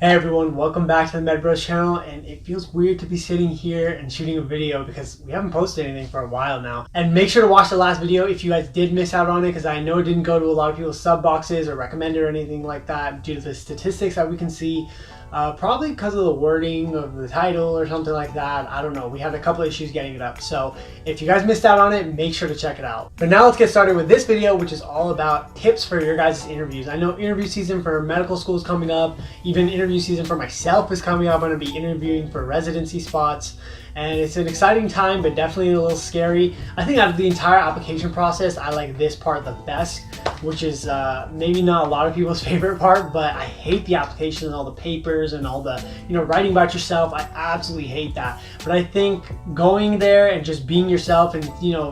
Hey everyone, welcome back to the Med Bros channel, and it feels weird to be sitting here and shooting a video because we haven't posted anything for a while now. And make sure to watch the last video if you guys did miss out on it, because I know it didn't go to a lot of people's sub boxes or recommended or anything like that due to the statistics that we can see. Probably because of the wording of the title or something like that. I don't know. We had a couple issues getting it up. So if you guys missed out on it, make sure to check it out. But now let's get started with this video, which is all about tips for your guys' interviews. I know interview season for medical school is coming up. Even interview season for myself is coming up. I'm going to be interviewing for residency spots. And it's an exciting time, but definitely a little scary. I think out of the entire application process, I like this part the best, which is maybe not a lot of people's favorite part, but I hate the application and all the papers and all the, writing about yourself. I absolutely hate that. But I think going there and just being yourself and,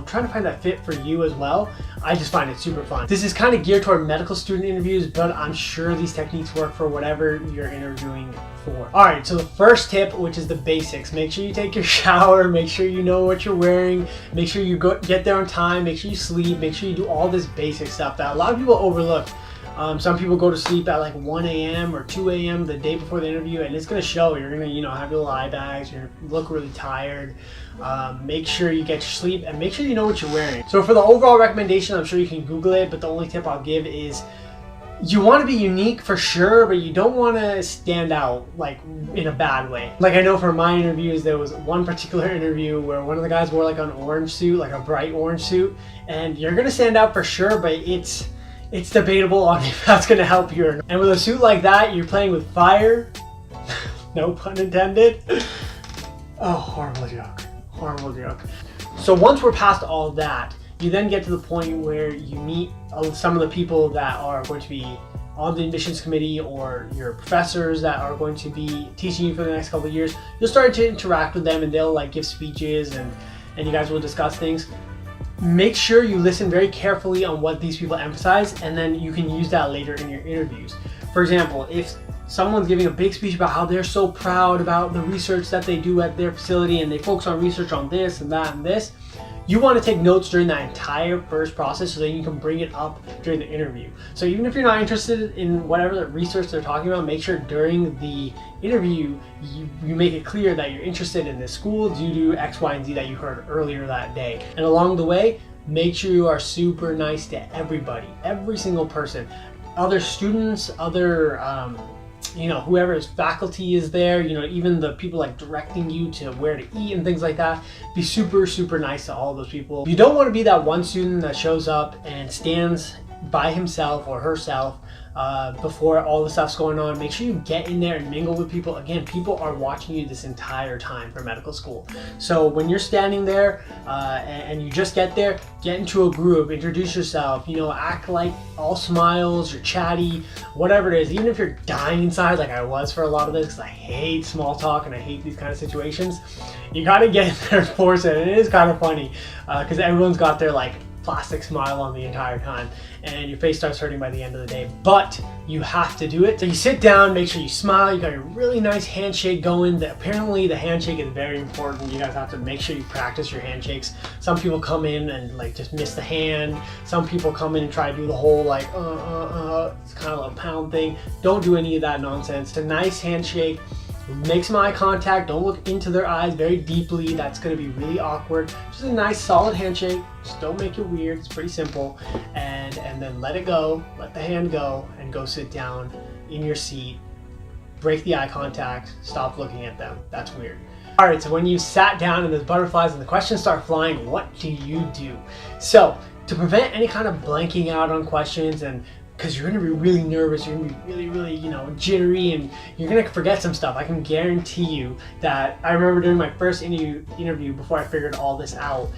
trying to find that fit for you as well, I just find it super fun. This is kind of geared toward medical student interviews, but I'm sure these techniques work for whatever you're interviewing for. All right, so the first tip, which is the basics. Make sure you take your shower, make sure you know what you're wearing, make sure you get there on time, make sure you sleep, make sure you do all this basic stuff that a lot of people overlook. Some people go to sleep at like 1 a.m. or 2 a.m. the day before the interview, and it's gonna show. You're gonna, have your little eye bags, you're gonna look really tired. Make sure you get your sleep and make sure you know what you're wearing. So for the overall recommendation, I'm sure you can Google it, but the only tip I'll give is you want to be unique for sure, but you don't want to stand out like in a bad way. Like I know for my interviews, there was one particular interview where one of the guys wore like an orange suit, like a bright orange suit, and you're gonna stand out for sure, but it's debatable on if that's gonna help you or not. And with a suit like that, you're playing with fire. No pun intended. Oh, horrible joke. Horrible joke. So once we're past all that, you then get to the point where you meet some of the people that are going to be on the admissions committee or your professors that are going to be teaching you for the next couple of years. You'll start to interact with them and they'll like give speeches and you guys will discuss things. Make sure you listen very carefully on what these people emphasize, and then you can use that later in your interviews. For example, if someone's giving a big speech about how they're so proud about the research that they do at their facility and they focus on research on this and that and this, you want to take notes during that entire first process so that you can bring it up during the interview. So even if you're not interested in whatever the research they're talking about, make sure during the interview you make it clear that you're interested in this school due to X, Y, and Z that you heard earlier that day. And along the way, make sure you are super nice to everybody, every single person, other students, other whoever's faculty is there, even the people like directing you to where to eat and things like that. Be super, super nice to all those people. You don't want to be that one student that shows up and stands by himself or herself before all the stuff's going on. Make sure you get in there and mingle with people. Again, people are watching you this entire time for medical school. So when you're standing there and you just get there, get into a group, introduce yourself, act like all smiles, you're chatty, whatever it is. Even if you're dying inside like I was for a lot of this, because I hate small talk and I hate these kind of situations, you gotta get in there and force it. And it is kind of funny because everyone's got their like plastic smile on the entire time and your face starts hurting by the end of the day, but you have to do it. So you sit down, make sure you smile, you got your really nice handshake going. Apparently the handshake is very important. You guys have to make sure you practice your handshakes. Some people come in and like just miss the hand. Some people come in and try to do the whole like it's kind of a pound thing. Don't do any of that nonsense. It's a nice handshake. Make some eye contact, don't look into their eyes very deeply. That's gonna be really awkward. Just a nice solid handshake. Just don't make it weird, it's pretty simple. And then let it go, let the hand go, and go sit down in your seat. Break the eye contact, stop looking at them. That's weird. All right, so when you sat down and there's butterflies and the questions start flying, what do you do? So to prevent any kind of blanking out on questions, and because you're going to be really nervous, you're going to be really, jittery, and you're going to forget some stuff. I can guarantee you that. I remember during my first interview before I figured all this out,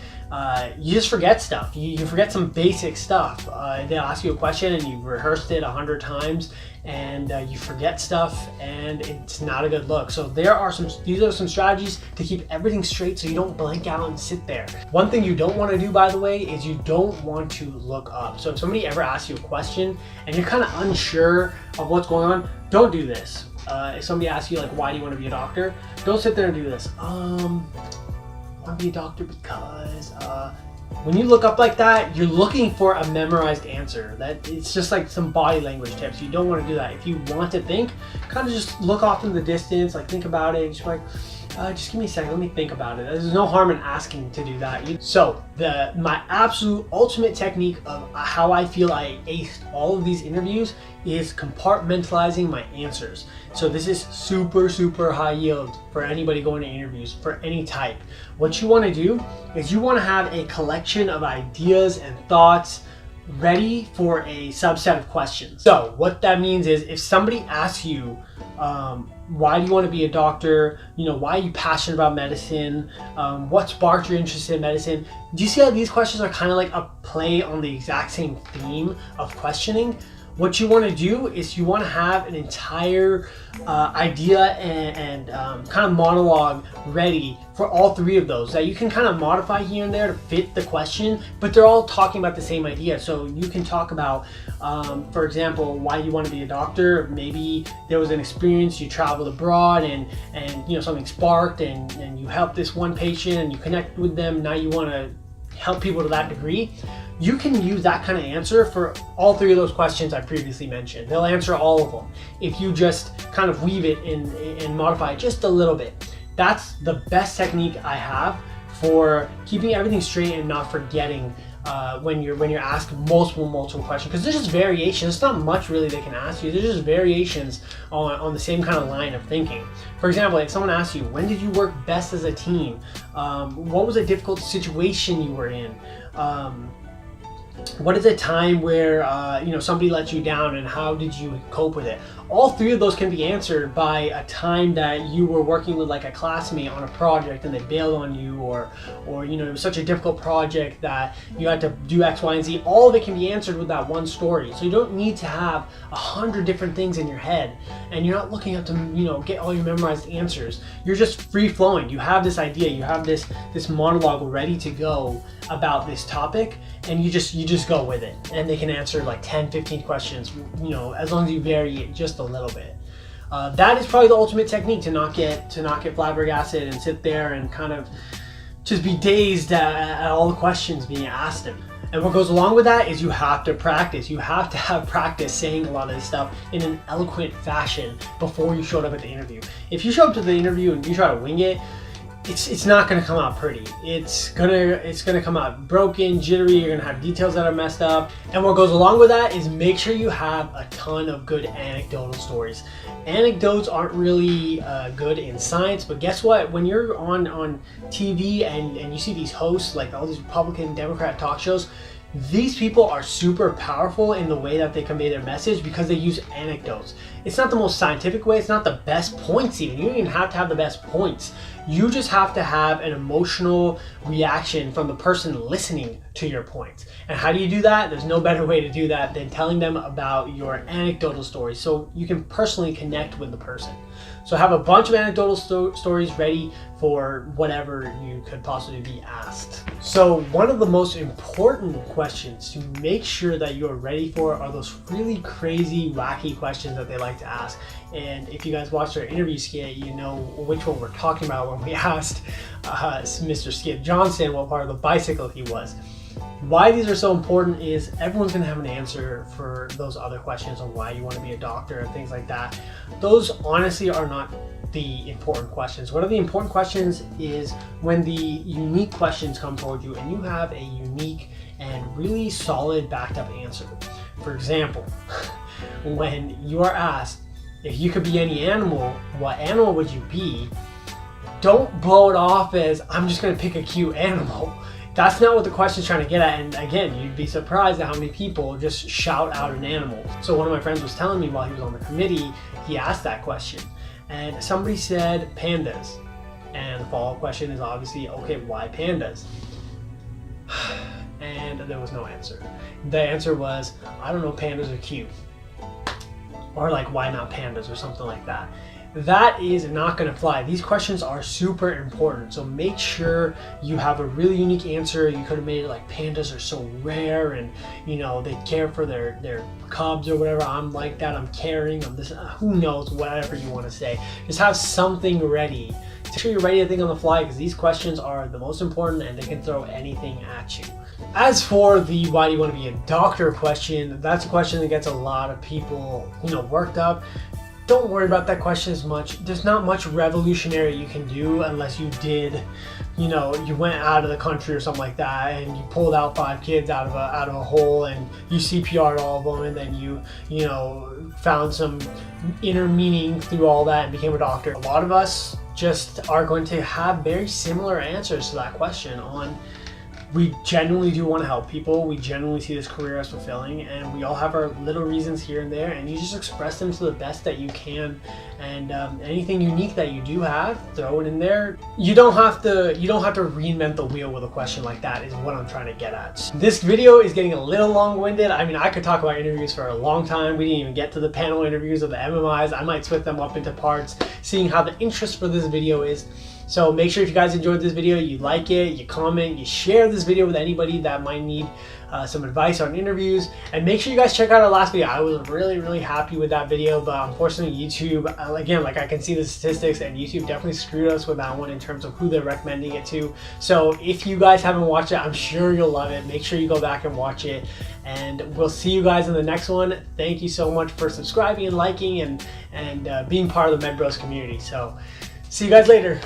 you just forget stuff. You forget some basic stuff. They'll ask you a question and you've rehearsed it 100 times and you forget stuff, and it's not a good look. So these are some strategies to keep everything straight so you don't blank out and sit there. One thing you don't want to do, by the way, is you don't want to look up. So if somebody ever asks you a question and you're kind of unsure of what's going on, don't do this. If somebody asks you like, why do you want to be a doctor? Don't sit there and do this. I want to be a doctor because When you look up like that, you're looking for a memorized answer. That it's just like some body language tips. You don't want to do that. If you want to think, kind of just look off in the distance, like think about it, and just like, just give me a second, let me think about it. There's no harm in asking to do that. So my absolute ultimate technique of how I feel I aced all of these interviews is compartmentalizing my answers. So this is super, super high yield for anybody going to interviews for any type. What you want to do is you want to have a collection of ideas and thoughts ready for a subset of questions. So what that means is if somebody asks you, why do you want to be a doctor? Why are you passionate about medicine? What sparked your interest in medicine? Do you see how these questions are kind of like a play on the exact same theme of questioning? What you want to do is you want to have an entire idea and kind of monologue ready for all three of those that you can kind of modify here and there to fit the question, but they're all talking about the same idea. So you can talk about, for example, why you want to be a doctor. Maybe there was an experience, you traveled abroad and something sparked and you helped this one patient and you connect with them. Now you want to help people to that degree. You can use that kind of answer for all three of those questions I previously mentioned. They'll answer all of them if you just kind of weave it and modify it just a little bit. That's the best technique I have for keeping everything straight and not forgetting when you're asked multiple questions, because there's just variations. There's not much really they can ask you. There's just variations on the same kind of line of thinking. For example, if someone asks you, when did you work best as a team? What was a difficult situation you were in? What is a time where somebody let you down and how did you cope with it? All three of those can be answered by a time that you were working with like a classmate on a project and they bailed on you, or it was such a difficult project that you had to do X, Y, and Z. All of it can be answered with that one story. So you don't need to have 100 different things in your head, and you're not looking up to get all your memorized answers. You're just free flowing. You have this idea, you have this monologue ready to go about this topic, and you just go with it, and they can answer like 10-15 questions, as long as you vary it just a little bit. That is probably the ultimate technique to not get flabbergasted and sit there and kind of just be dazed at all the questions being asked. And what goes along with that is you have to practice. You have to have practice saying a lot of this stuff in an eloquent fashion before you showed up at the interview. If you show up to the interview and you try to wing it, it's not going to come out pretty. It's gonna come out broken, jittery. You're gonna have details that are messed up. And what goes along with that is make sure you have a ton of good anecdotal stories. Anecdotes aren't really good in science, but guess what? When you're on TV and you see these hosts, like all these Republican, Democrat talk shows, these people are super powerful in the way that they convey their message because they use anecdotes. It's not the most scientific way, it's not the best points even. You don't even have to have the best points. You just have to have an emotional reaction from the person listening to your points. And how do you do that? There's no better way to do that than telling them about your anecdotal story so you can personally connect with the person. So have a bunch of anecdotal stories ready for whatever you could possibly be asked. So one of the most important questions to make sure that you're ready for are those really crazy, wacky questions that they like to ask. And if you guys watched our interview skit, you know which one we're talking about when we asked Mr. Skip Johnson what part of the bicycle he was. Why these are so important is everyone's going to have an answer for those other questions on why you want to be a doctor and things like that. Those honestly are not the important questions. One of the important questions is when the unique questions come toward you and you have a unique and really solid backed up answer. For example, when you are asked if you could be any animal, what animal would you be? Don't blow it off as I'm just going to pick a cute animal. That's not what the question's trying to get at, and again, you'd be surprised at how many people just shout out an animal. So one of my friends was telling me while he was on the committee, he asked that question, and somebody said pandas. And the follow-up question is obviously, okay, why pandas? And there was no answer. The answer was, I don't know, pandas are cute. Or like, why not pandas or something like that. That is not going to fly. These questions are super important, so make sure you have a really unique answer. You could have made it like pandas are so rare and they care for their cubs or whatever. I'm like that, I'm caring, I'm this, who knows, whatever you want to say. Just have something ready. Make sure you're ready to think on the fly because these questions are the most important and they can throw anything at you. As for the why do you want to be a doctor question, that's a question that gets a lot of people, worked up. Don't worry about that question as much. There's not much revolutionary you can do unless you did, you went out of the country or something like that and you pulled out 5 kids out of a hole and you CPR'd all of them, and then you found some inner meaning through all that and became a doctor. A lot of us just are going to have very similar answers to that question on, we genuinely do want to help people. We genuinely see this career as fulfilling, and we all have our little reasons here and there, and you just express them to the best that you can. And anything unique that you do have, throw it in there. You don't have to reinvent the wheel with a question like that, is what I'm trying to get at. This video is getting a little long-winded. I mean, I could talk about interviews for a long time. We didn't even get to the panel interviews of the MMIs. I might split them up into parts, seeing how the interest for this video is. So make sure if you guys enjoyed this video, you like it, you comment, you share this video with anybody that might need some advice on interviews. And make sure you guys check out our last video. I was really, really happy with that video, but unfortunately YouTube, again, like I can see the statistics, and YouTube definitely screwed us with that one in terms of who they're recommending it to. So if you guys haven't watched it, I'm sure you'll love it. Make sure you go back and watch it, and we'll see you guys in the next one. Thank you so much for subscribing and liking and being part of the MedBros community. So see you guys later.